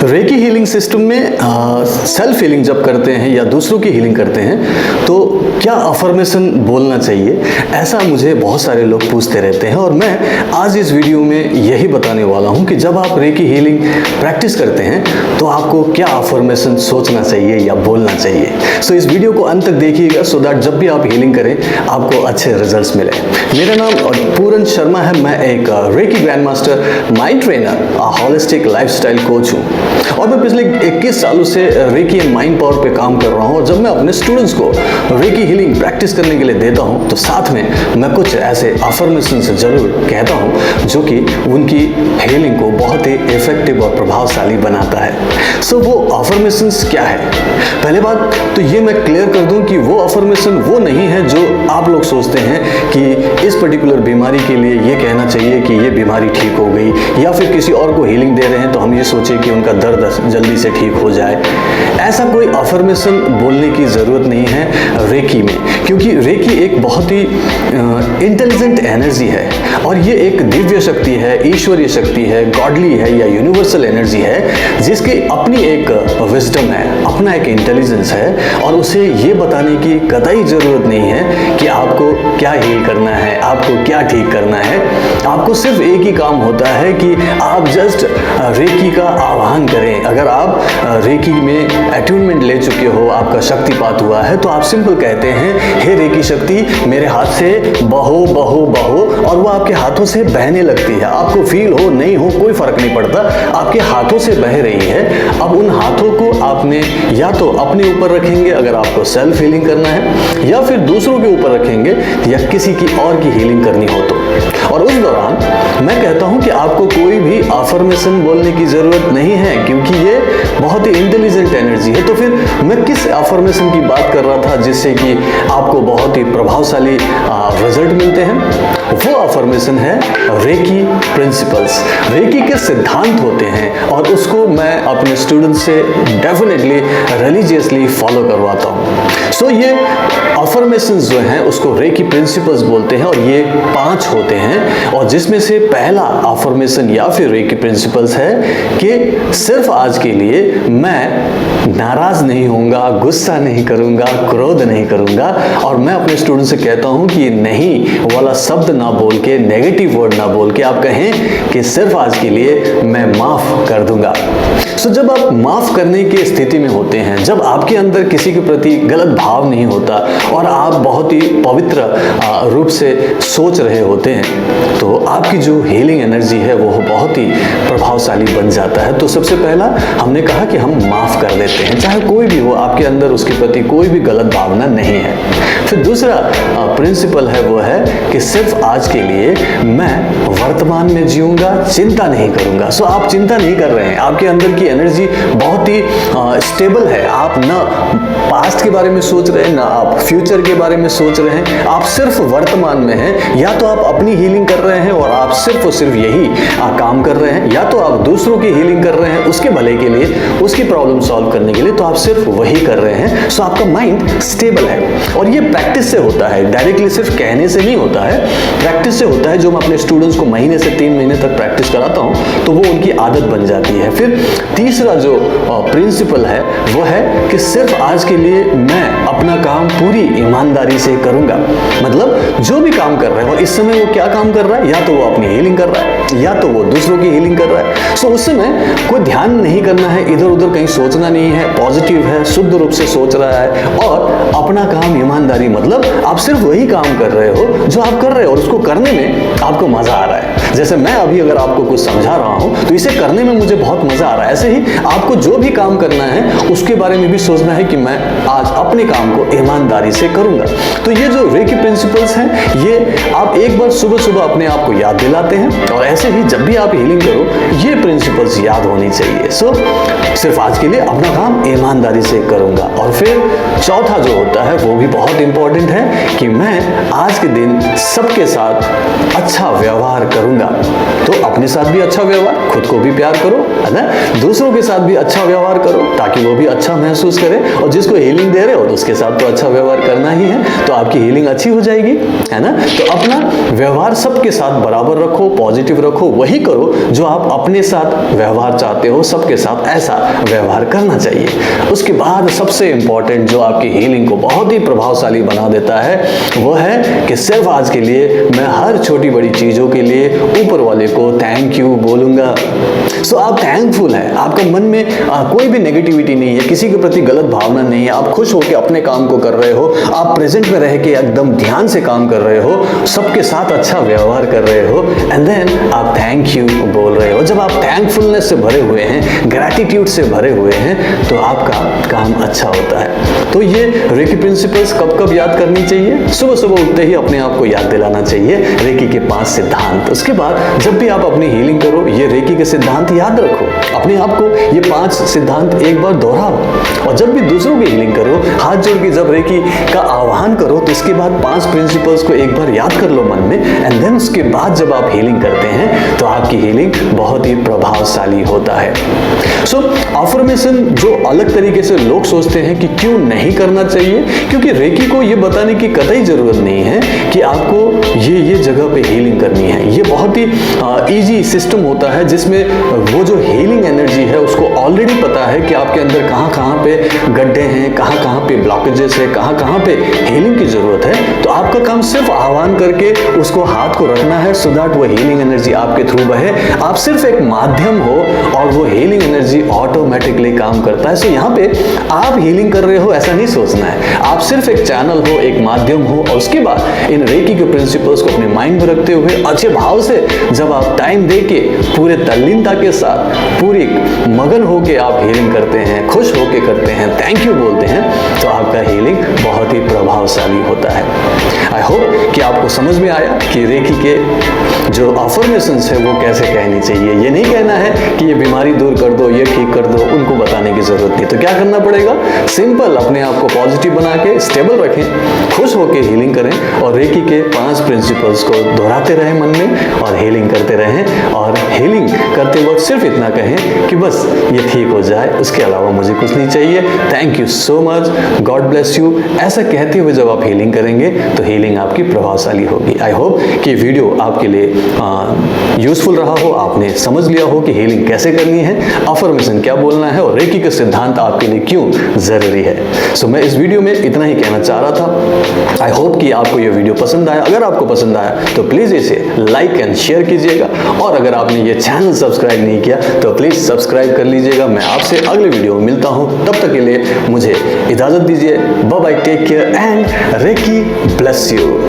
Recce healing system में self healing जब करते हैं या दूसरों की हीलिंग करते हैं तो क्या अफर्मेशन बोलना चाहिए, ऐसा मुझे बहुत सारे लोग पूछते रहते हैं। और मैं आज इस वीडियो में यही बताने वाला हूं कि जब आप रेकी हीलिंग प्रैक्टिस करते हैं तो आपको क्या अफर्मेशन सोचना चाहिए या बोलना चाहिए। सो इस वीडियो को अंत तक देखिएगा सो दैट जब भी आप हीलिंग करें आपको अच्छे रिजल्ट्स मिले। मेरा नाम पूरन शर्मा है, मैं एक reiki grand master, mind trainer, holistic lifestyle coach हूँ और मैं पिछले 21 सालों से रेकी एंड माइंड पावर पे काम कर रहा हूँ। और जब मैं अपने स्टूडेंट्स को रेकी हीलिंग प्रैक्टिस करने के लिए देता हूँ तो साथ में मैं कुछ ऐसे अफर्मेशन से जरूर कहता हूँ जो कि उनकी हीलिंग को बहुत ही इफेक्टिव और प्रभावशाली बनाता है। सो वो अफर्मेशंस क्या है? पहले बात तो ये मैं क्लियर कर दूं कि वो अफर्मेशन वो नहीं है जो आप लोग सोचते हैं कि इस पर्टिकुलर बीमारी के लिए ये कहना चाहिए कि ये बीमारी ठीक हो गई, या फिर किसी और को हीलिंग दे रहे हैं तो हम ये सोचे कि उनका दर्द जल्दी से ठीक हो जाए। ऐसा कोई अफर्मेशन बोलने की ज़रूरत नहीं है रेकी में, क्योंकि रेकी एक बहुत ही इंटेलिजेंट एनर्जी है और ये एक दिव्य शक्ति है, ईश्वरीय शक्ति है, गॉडली है या यूनिवर्सल एनर्जी है जिसकी अपनी एक विजडम है, अपना एक इंटेलिजेंस है। और उसे ये बताने की कतई ज़रूरत नहीं है कि आपको क्या हील करना है, आपको क्या ठीक करना है। आपको सिर्फ एक ही काम होता है कि आप जस्ट रेकी का आह्वान करें। अगर आप रेकी में अट्यूनमेंट ले चुके हो, आपका शक्तिपात हुआ है, तो आप सिंपल कहते हैं, हे रेकी शक्ति मेरे हाथ से बहो बहो बहो, और वो आपके हाथों से बहने लगती है। आपको फील हो नहीं हो कोई फर्क नहीं पड़ता, आपके हाथों से बह रही है। अब उन हाथों को आपने या तो अपने ऊपर रखेंगे अगर आपको सेल्फ हीलिंग करना है, या फिर दूसरों के ऊपर रखेंगे या किसी की और की हीलिंग करनी हो तो। और उस दौरान मैं कहता हूं कि आपको कोई भी अफर्मेशन बोलने की जरूरत नहीं है, क्योंकि ये बहुत ही इंटेलिजेंट एनर्जी है। तो फिर मैं किस अफर्मेशन की बात कर रहा था जिससे कि आपको बहुत ही प्रभावशाली रिजल्ट मिलते हैं? वो अफर्मेशन है रेकी प्रिंसिपल्स। रेकी के सिद्धांत होते हैं और उसको मैं अपने स्टूडेंट्स से डेफिनेटली रिलीजियसली फॉलो करवाता हूँ। सो ये अफर्मेशंस जो हैं उसको रेकी प्रिंसिपल्स बोलते हैं और ये 5 होते हैं। और जिसमें से पहला अफर्मेशन या फिर रेकी प्रिंसिपल्स है कि सिर्फ आज के लिए मैं नाराज नहीं होऊंगा, गुस्सा नहीं करूंगा, क्रोध नहीं करूंगा। और मैं अपने स्टूडेंट से कहता हूं कि नहीं वाला शब्द ना बोल के, नेगेटिव वर्ड ना बोल के आप कहें कि सिर्फ आज के लिए मैं माफ कर दूंगा। सो जब आप माफ करने की स्थिति में होते हैं, जब आपके अंदर किसी के प्रति गलत भाव नहीं होता और आप बहुत ही पवित्र रूप से सोच रहे होते हैं, तो आपकी जो हीलिंग एनर्जी है वो बहुत ही प्रभावशाली बन जाता है। तो सबसे पहला हमने कहा कि हम माफ कर देते हैं, चाहे कोई भी हो, आपके अंदर उसके प्रति कोई भी गलत भावना नहीं है। फिर दूसरा प्रिंसिपल है वो है कि सिर्फ आज के लिए मैं वर्तमान में जीऊंगा, चिंता नहीं करूंगा। सो आप चिंता नहीं कर रहे हैं, आपके अंदर की एनर्जी बहुत ही स्टेबल है। आप ना पास्ट के बारे में सोच रहे हैं, ना आप फ्यूचर के बारे में सोच रहे हैं, आप सिर्फ वर्तमान में हैं। या तो आप अपनी हीलिंग कर रहे हैं और आप सिर्फ और सिर्फ यही काम कर रहे हैं, या तो आप दूसरों की हीलिंग कर रहे हैं उसके भले के लिए, उसकी प्रॉब्लम सॉल्व करने के लिए, तो आप सिर्फ वही कर रहे हैं। सो आपका माइंड स्टेबल है। और ये प्रैक्टिस से होता है, डायरेक्टली सिर्फ कहने से नहीं होता है, प्रैक्टिस से होता है। जो मैं अपने स्टूडेंट्स को महीने से 3 महीने तक प्रैक्टिस कराता हूं तो वो उनकी आदत बन जाती है। फिर तीसरा जो प्रिंसिपल है वो है कि सिर्फ आज के लिए मैं अपना काम पूरी ईमानदारी से करूंगा। मतलब जो भी काम कर रहे हैं, और इस समय वो क्या काम कर रहा है, या तो वो अपनी हीलिंग कर रहा है या तो वो दूसरों की हीलिंग कर रहा है। सो उस समय कोई ध्यान नहीं करना है, इधर उधर कहीं सोचना नहीं है, पॉजिटिव है, शुद्ध रूप से सोच रहा है और अपना काम ईमानदारी, मतलब आप सिर्फ वही काम कर रहे हो जो आप कर रहे हो और उसको करने में आपको मजा आ रहा है। जैसे मैं अभी अगर आपको कुछ समझा रहा हूं तो इसे करने में मुझे बहुत मजा आ रहा है। ऐसे ही आपको जो भी काम करना है उसके बारे में भी सोचना है कि मैं आज अपने काम को ईमानदारी से करूंगा। तो ये जो रेकी प्रिंसिपल्स हैं ये आप एक बार सुबह सुबह अपने आप को याद दिलाते हैं और ऐसे ही जब भी आप हीलिंग करो ये प्रिंसिपल्स याद होनी चाहिए। सो सिर्फ आज के लिए अपना काम ईमानदारी से करूंगा। और फिर चौथा जो होता है वो भी बहुत इंपॉर्टेंट है कि मैं आज के दिन सबके साथ अच्छा व्यवहार करूंगा। तो अपने साथ भी अच्छा व्यवहार, खुद को भी प्यार करो, है ना, दूसरों के साथ भी अच्छा व्यवहार करो ताकि वो भी अच्छा महसूस करे, और जिसको हीलिंग दे रहे हो तो उसके साथ तो अच्छा व्यवहार करना ही है, तो आपकी हीलिंग अच्छी हो जाएगी, है ना। तो अपना व्यवहार सबके साथ बराबर रखो, पॉजिटिव रखो, वही करो जो आप अपने साथ व्यवहार चाहते हो, सबके साथ ऐसा व्यवहार करना चाहिए। उसके बाद सबसे इंपॉर्टेंट जो आपकी हीलिंग को बहुत ही प्रभावशाली बना देता है वो है कि सिर्फ आज के लिए मैं हर छोटी बड़ी चीज़ों के लिए ऊपर वाले को थैंक यू बोलूँगा। सो आप थैंकफुल हैं, आपका मन में कोई भी नेगेटिविटी नहीं है, किसी के प्रति गलत भावना नहीं है, आप खुश होकर अपने काम को कर रहे हो, आप प्रेजेंट में रह के एकदम ध्यान से काम कर रहे हो, सबके साथ अच्छा व्यवहार कर रहे हो, एंड देन आप थैंक यू बोल रहे हो। जब आप थैंकफुलनेस से भरे हुए हैं, ग्रैटिट्यूड से भरे हुए हैं, तो आपका काम अच्छा होता है। तो ये रेकी प्रिंसिपल्स कब कब याद करनी चाहिए? सुबह सुबह उठते ही अपने आप को याद दिलाना चाहिए रेकी के 5 सिद्धांत। उसके बाद जब भी आप अपनी हीलिंग करो, ये रेकी के सिद्धांत याद रखो, अपने आप को ये 5 सिद्धांत एक बार दोहराओ। और जब भी दूसरों की हीलिंग करो, हाथ जोड़ के जब रेकी का आह्वान करो, तो इसके बाद 5 प्रिंसिपल्स को एक बार याद कर लो मन में, एंड देन उसके बाद जब आप हीलिंग करते हैं तो आपकी हीलिंग बहुत ही प्रभावशाली होता है। सो अफर्मेशन जो अलग तरीके से लोग सोचते हैं कि क्यों नहीं करना चाहिए, क्योंकि रेकी को ये बताने की कतई जरूरत नहीं है कि आपको ये जगह पे हीलिंग करनी है। ये बहुत ही इजी सिस्टम होता है जिसमें वो जो हीलिंग एनर्जी है उसको ऑलरेडी पता है कि आपके अंदर कहाँ पे गड्ढे हैं, कहाँ पे ब्लॉकेजेस है, कहाँ पे हीलिंग की जरूरत है। तो आपका काम सिर्फ आह्वान करके उसको हाथ को रखना है, सो दैट वो हीलिंग एनर्जी आपके थ्रू बहे। आप सिर्फ एक माध्यम हो और वो हीलिंग एनर्जी ऑटोमेटिकली काम करता है। सो यहाँ पे आप हीलिंग कर रहे हो ऐसा नहीं सोचना है, आप सिर्फ एक चैनल हो, एक माध्यम हो। और उसके बाद इन रेकी के प्रिंसिपल्स को अपने माइंड में रखते हुए अच्छे भाव से जब आप टाइम दे के पूरे तल्लीनता के साथ पूरी मगन होके आप हीलिंग करते हैं, खुश होके करते हैं, थैंक यू बोलते हैं, तो आपका हीलिंग बहुत ही प्रभावशाली होता है। आई होप कि आपको समझ में आया कि रेकी के जो अफर्मेशंस है वो कैसे कहनी चाहिए। ये नहीं कहना है कि ये बीमारी दूर कर दो, ये ठीक कर दो, उनको बताने की जरूरत नहीं। तो क्या करना पड़ेगा? सिंपल अपने आप को पॉजिटिव बना के स्टेबल रखें, खुश होकर हीलिंग करें और रेकी के 5 प्रिंसिपल्स को दोहराते रहें मन में और हीलिंग करते रहें। और हीलिंग करते वक्त सिर्फ इतना कहें कि बस ये ठीक हो जाए, उसके अलावा मुझे कुछ नहीं चाहिए, thank you so much, God bless you. ऐसा कहते हुए जब आप हीलिंग करेंगे तो हीलिंग आपकी प्रभावशाली होगी। आई होप कि वीडियो आपके लिए यूजफुल रहा हो, आपने समझ लिया हो कि हीलिंग कैसे करनी है, अफर्मेशन क्या बोलना है और रेकी के सिद्धांत आपके लिए क्यों जरूरी है। सो मैं इस वीडियो में इतना ही कहना चाह रहा था। आई होप कि आपको यह वीडियो पसंद आया। अगर आपको पसंद आया तो प्लीज इसे लाइक एंड शेयर कीजिएगा, और अगर आपने ये चैनल सब्सक्राइब नहीं किया तो प्लीज सब्सक्राइब कर लीजिएगा। मैं आपसे अगले वीडियो में मिलता हूं, तब तक के लिए मुझे इजाजत दीजिए। Bye bye, take care and reiki bless you.